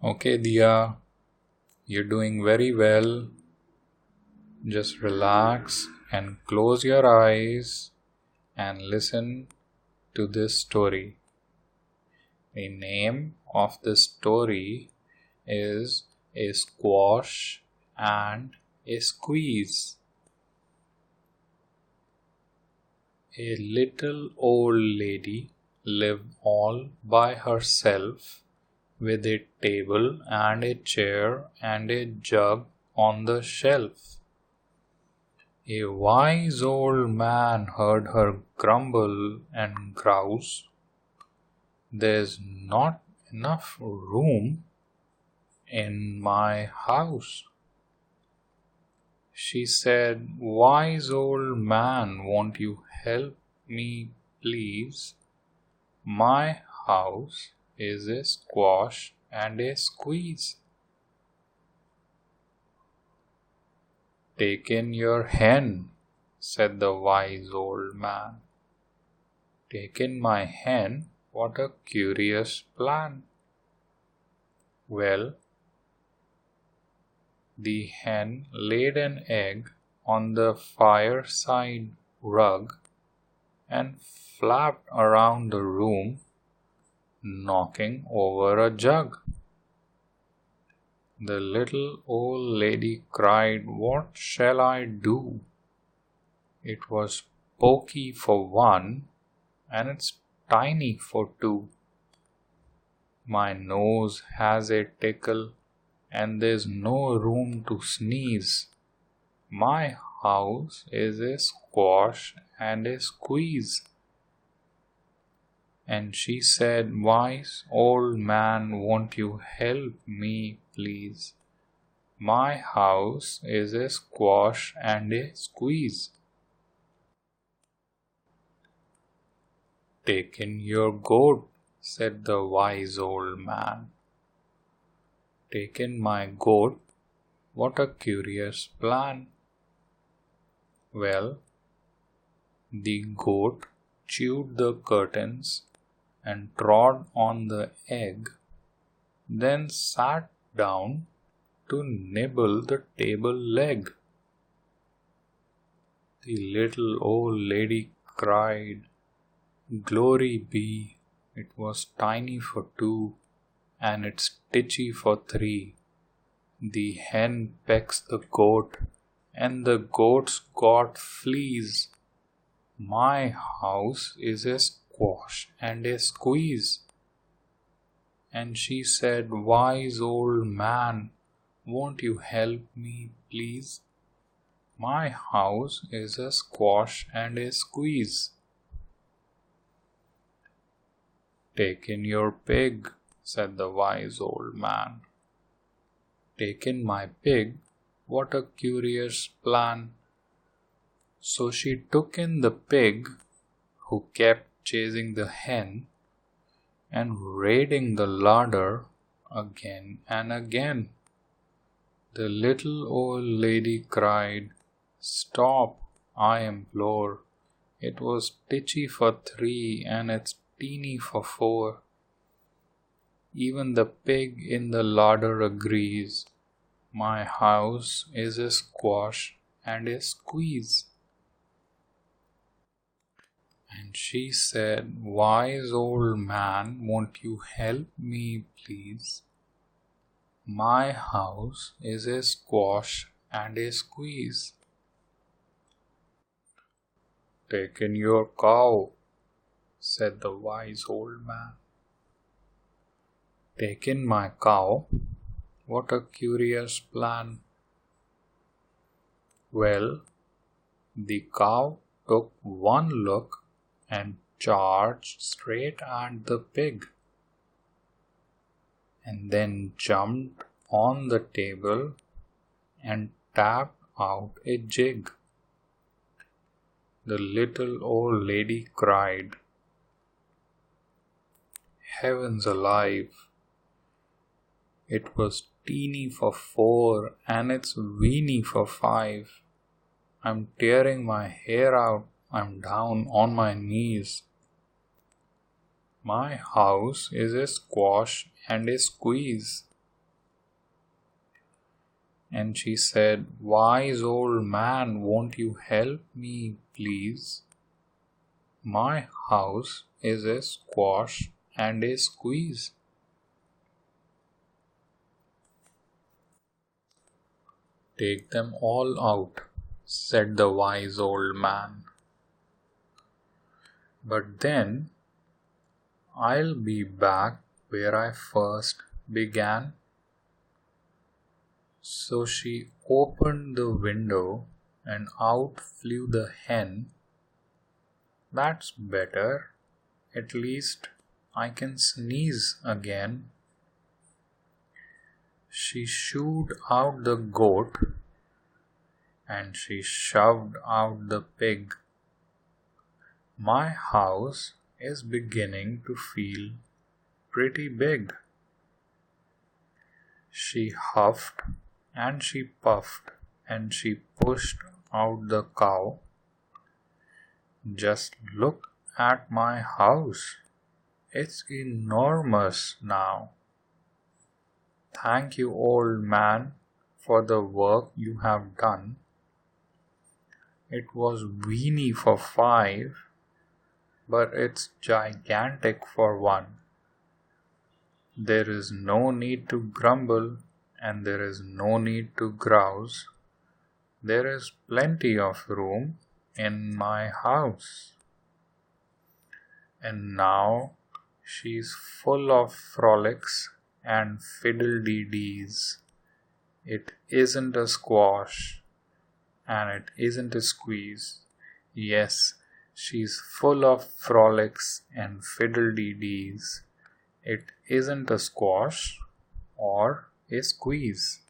Okay, Dia, you're doing very well. Just relax and close your eyes and listen to this story. The name of the story is A Squash and a Squeeze. A little old lady lived all by herself with a table and a chair and a jug on the shelf. A wise old man heard her grumble and grouse. There's not enough room in my house. She said, Wise old man, won't you help me, please? My house is a squash and a squeeze. Take in your hen, said the wise old man. Take in my hen, what a curious plan. Well, the hen laid an egg on the fireside rug and flapped around the room, knocking over a jug. The little old lady cried, What shall I do? It was poky for one, and it's tiny for two. My nose has a tickle, and there's no room to sneeze. My house is a squash and a squeeze. And she said, Wise old man, won't you help me, please? My house is a squash and a squeeze. Take in your goat, said the wise old man. Take in my goat, what a curious plan. Well, the goat chewed the curtains and trod on the egg, then sat down to nibble the table leg. The little old lady cried, Glory be, it was tiny for two, and it's titchy for three. The hen pecks the goat, and the goat's got fleas. My house is a squash and a squeeze. And she said, Wise old man, won't you help me, please? My house is a squash and a squeeze. Take in your pig, said the wise old man. Take in my pig, what a curious plan. So she took in the pig, who kept chasing the hen and raiding the larder again and again. The little old lady cried, Stop, I implore. It was titchy for three and it's teeny for four. Even the pig in the larder agrees. My house is a squash and a squeeze. And she said, Wise old man, won't you help me, please? My house is a squash and a squeeze. Take in your cow, said the wise old man. Take in my cow, what a curious plan. Well, the cow took one look and charged straight at the pig, and then jumped on the table and tapped out a jig. The little old lady cried, Heavens alive! It was teeny for four and it's weeny for five. I'm tearing my hair out. I'm down on my knees. My house is a squash and a squeeze. and she said, "Wise old man, won't you help me, please? My house is a squash and a squeeze." "Take them all out," said the wise old man. "But then I'll be back where I first began." So she opened the window and out flew the hen. "That's better. At least I can sneeze again." She shooed out the goat and she shoved out the pig. My house is beginning to feel pretty big. She huffed and she puffed and she pushed out the cow. "Just look at my house. It's enormous now." "Thank you, old man, for the work you have done. It was weeny for 5, but it's gigantic for 1. There is no need to grumble and there is no need to grouse. There is plenty of room in my house." And now she's full of frolics and fiddle-dee-dees. It isn't a squash and it isn't a squeeze. Yes, she's full of frolics and fiddle-dee-dees. It isn't a squash or a squeeze.